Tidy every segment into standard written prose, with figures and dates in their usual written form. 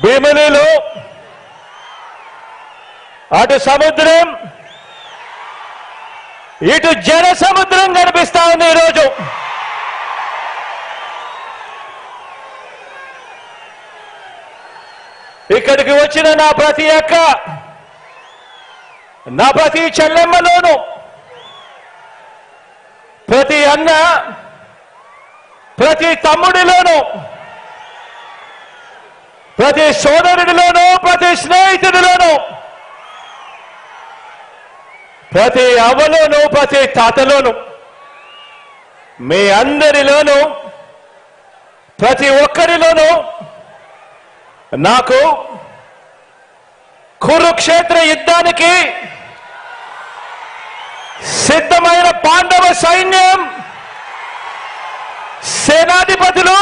భీమిలిలో అటు సముద్రం ఇటు జన సముద్రం కనిపిస్తా ఉంది ఈరోజు. ఇక్కడికి వచ్చిన నా ప్రతి అక్క, నా ప్రతి చెల్లెమ్మలోను, ప్రతి అన్న, ప్రతి తమ్ముడిలోను, ప్రతి సోదరుడిలోను, ప్రతి స్నేహితుడిలోను, ప్రతి అవ్వలోను, ప్రతి తాతలోను, మీ అందరిలోను, ప్రతి ఒక్కరిలోను నాకు కురుక్షేత్ర యుద్ధానికి సిద్ధమైన పాండవ సైన్యం సేనాధిపతులు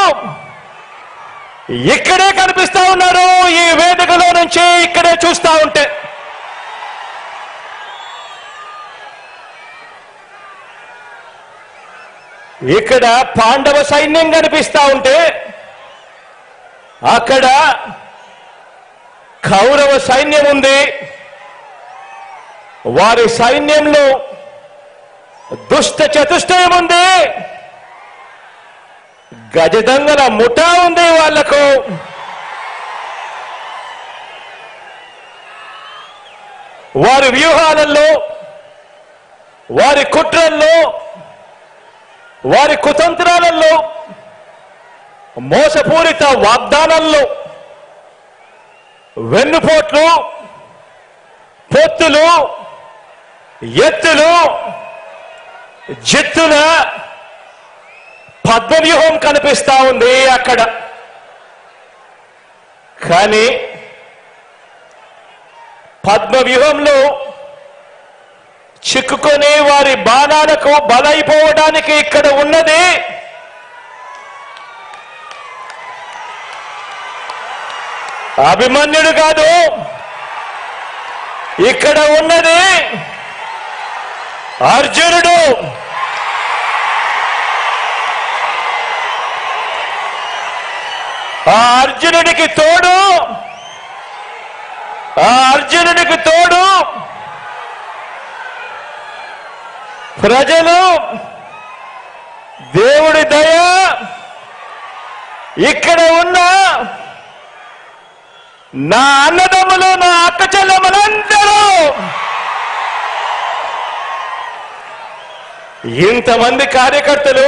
ఇక్కడే కనిపిస్తా ఉన్నారు. ఈ వేదికలో నుంచి ఇక్కడే చూస్తా ఉంటే ఇక్కడ పాండవ సైన్యం కనిపిస్తా ఉంటే అక్కడ కౌరవ సైన్యం ఉంది. వారి సైన్యంలో దుష్ట చతుష్టయం ఉంది, గజదంగల ముఠా ఉంది. వాళ్లకు వారి వ్యూహాలలో, వారి కుట్రల్లో, వారి కుతంత్రాలలో, మోసపూరిత వాగ్దానాల్లో, వెన్నుపోట్లు, పొత్తులు, ఎత్తులు, జిత్తుల పద్మవ్యూహం కనిపిస్తా ఉంది అక్కడ. కానీ పద్మవ్యూహంలో చిక్కుకొని వారి బాణాలకు బలైపోవడానికి ఇక్కడ ఉన్నది అభిమన్యుడు కాదు, ఇక్కడ ఉన్నది అర్జునుడు. ఆ అర్జునుడికి తోడు ప్రజలు, దేవుడి దయ, ఇక్కడ ఉన్న నా అన్నదమ్ములు, నా అక్క చెల్లెమ్మలందరూ, ఇంతమంది కార్యకర్తలు,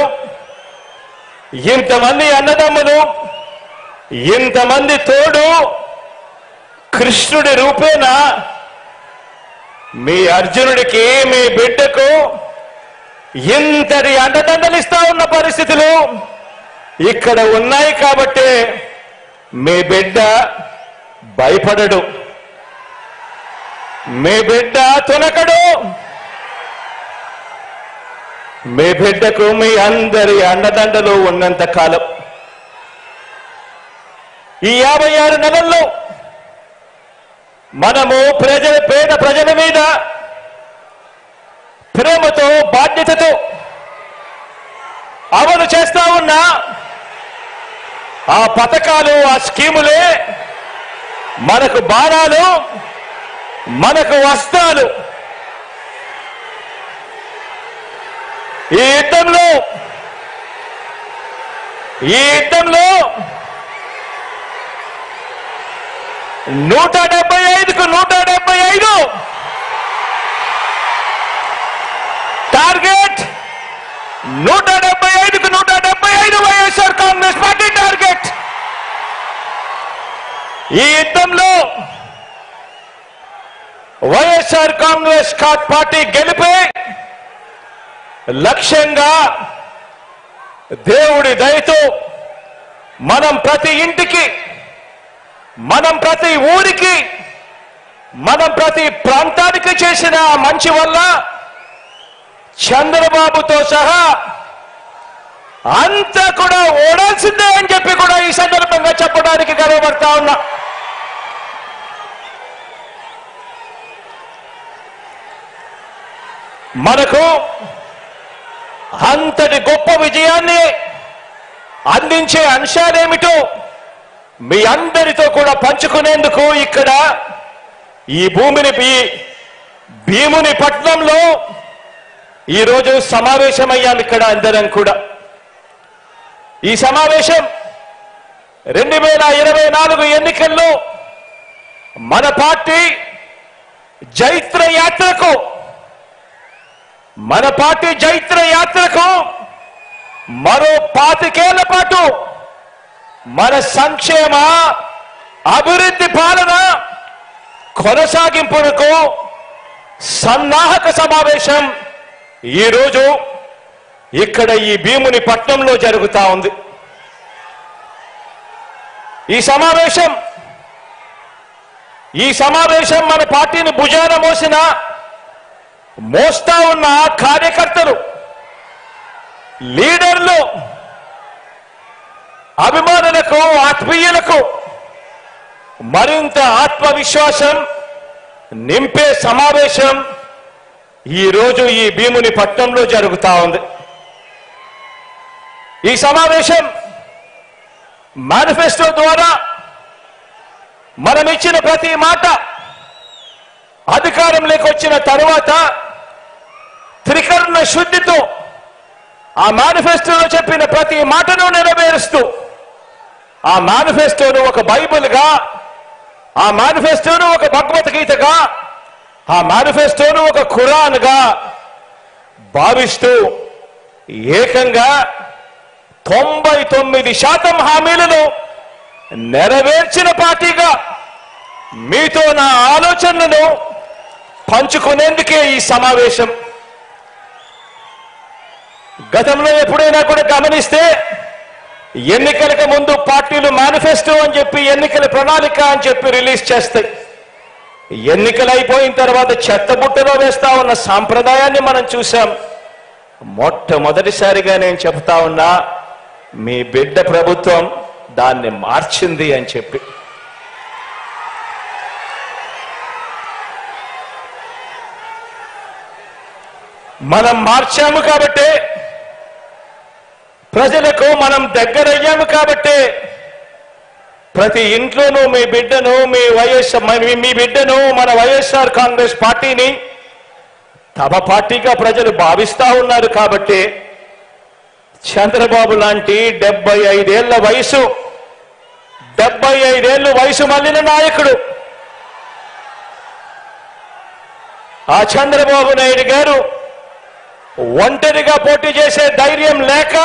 ఇంతమంది అన్నదమ్ములు, ఇంతమంది తోడు కృష్ణుడి రూపేణ మీ అర్జునుడికి, మీ బిడ్డకు ఇంతటి అండదండలిస్తా ఉన్న పరిస్థితులు ఇక్కడ ఉన్నాయి. కాబట్టి మీ బిడ్డ భయపడడు, మీ బిడ్డ తునకడు. మీ బిడ్డకు మీ అందరి అండదండలు ఉన్నంత కాలం, ఈ 56 నెలల్లో మనము పేద ప్రజల మీద ప్రేమతో, బాధ్యతతో అమలు చేస్తా ఉన్న ఆ పథకాలు, ఆ స్కీములే మనకు బాణాలు, మనకు వస్త్రాలు. ఈ యుద్ధంలో 175కు 175 టార్గెట్, 175కు 175 వైఎస్ఆర్ కాంగ్రెస్ పార్టీ టార్గెట్. ఈ యుద్ధంలో వైఎస్ఆర్ కాంగ్రెస్ పార్టీ గెలిపే లక్ష్యంగా దేవుడి దయతో మనం ప్రతి ఇంటికి, మనం ప్రతి ఊరికి, మనం ప్రతి ప్రాంతానికి చేసిన మంచి వల్ల చంద్రబాబుతో సహా అంతా కూడా ఓడాల్సిందే అని చెప్పి కూడా ఈ సందర్భంగా చెప్పడానికి గర్వపడతా ఉన్నా. మనకు అంతటి గొప్ప విజయాన్ని అందించే అంశాలేమిటో మీ అందరితో కూడా పంచుకునేందుకు ఇక్కడ ఈ భీముని పట్నంలో ఈరోజు సమావేశమయ్యాం. ఇక్కడ అందరం కూడా ఈ సమావేశం 2024 ఎన్నికల్లో మన పార్టీ జైత్ర యాత్రకు మరో 25 ఏళ్ల పాటు మన సంక్షేమ అభివృద్ధి పాలన కొనసాగింపునకు సన్నాహక సమావేశం ఈరోజు ఇక్కడ ఈ భీముని పట్నంలో జరుగుతా ఉంది. ఈ సమావేశం మన పార్టీని భుజాన మోస్తా ఉన్న కార్యకర్తలు, లీడర్లు, అభిమానులకు, ఆత్మీయులకు మరింత ఆత్మవిశ్వాసం నింపే సమావేశం ఈరోజు ఈ భీముని పట్నంలో జరుగుతా ఉంది. ఈ సమావేశం మేనిఫెస్టో ద్వారా మనం ఇచ్చిన ప్రతి మాట అధికారంలోకి వచ్చిన తరువాత త్రికరణ శుద్ధితో ఆ మేనిఫెస్టోలో చెప్పిన ప్రతి మాటను నెరవేరుస్తూ ఆ మేనిఫెస్టోను ఒక బైబిల్గా, ఆ మేనిఫెస్టోను ఒక భగవద్గీతగా, ఆ మేనిఫెస్టోను ఒక ఖురాన్గా భావిస్తూ ఏకంగా 99% హామీలను నెరవేర్చిన పార్టీగా మీతో నా ఆలోచనలను పంచుకునేందుకే ఈ సమావేశం. గతంలో ఎప్పుడైనా కూడా గమనిస్తే ఎన్నికలకు ముందు పార్టీలు మేనిఫెస్టో అని చెప్పి, ఎన్నికల ప్రణాళిక అని చెప్పి రిలీజ్ చేస్తాయి. ఎన్నికలు అయిపోయిన తర్వాత చెత్తబుట్టలో వేస్తా ఉన్న సాంప్రదాయాన్ని మనం చూసాం. మొట్టమొదటిసారిగా నేను చెప్తా ఉన్నా, మీ బిడ్డ ప్రభుత్వం దాన్ని మార్చింది అని చెప్పి. మనం మార్చాము కాబట్టి, ప్రజలకు మనం దగ్గరయ్యాము కాబట్టి ప్రతి ఇంట్లోనూ మీ బిడ్డను, మీ బిడ్డను, మన వైఎస్ఆర్ కాంగ్రెస్ పార్టీని తమ పార్టీగా ప్రజలు భావిస్తా ఉన్నారు. కాబట్టి చంద్రబాబు లాంటి 75 ఏళ్ల వయసు మళ్ళిన నాయకుడు, ఆ చంద్రబాబు నాయుడు గారు ఒంటరిగా పోటీ చేసే ధైర్యం లేక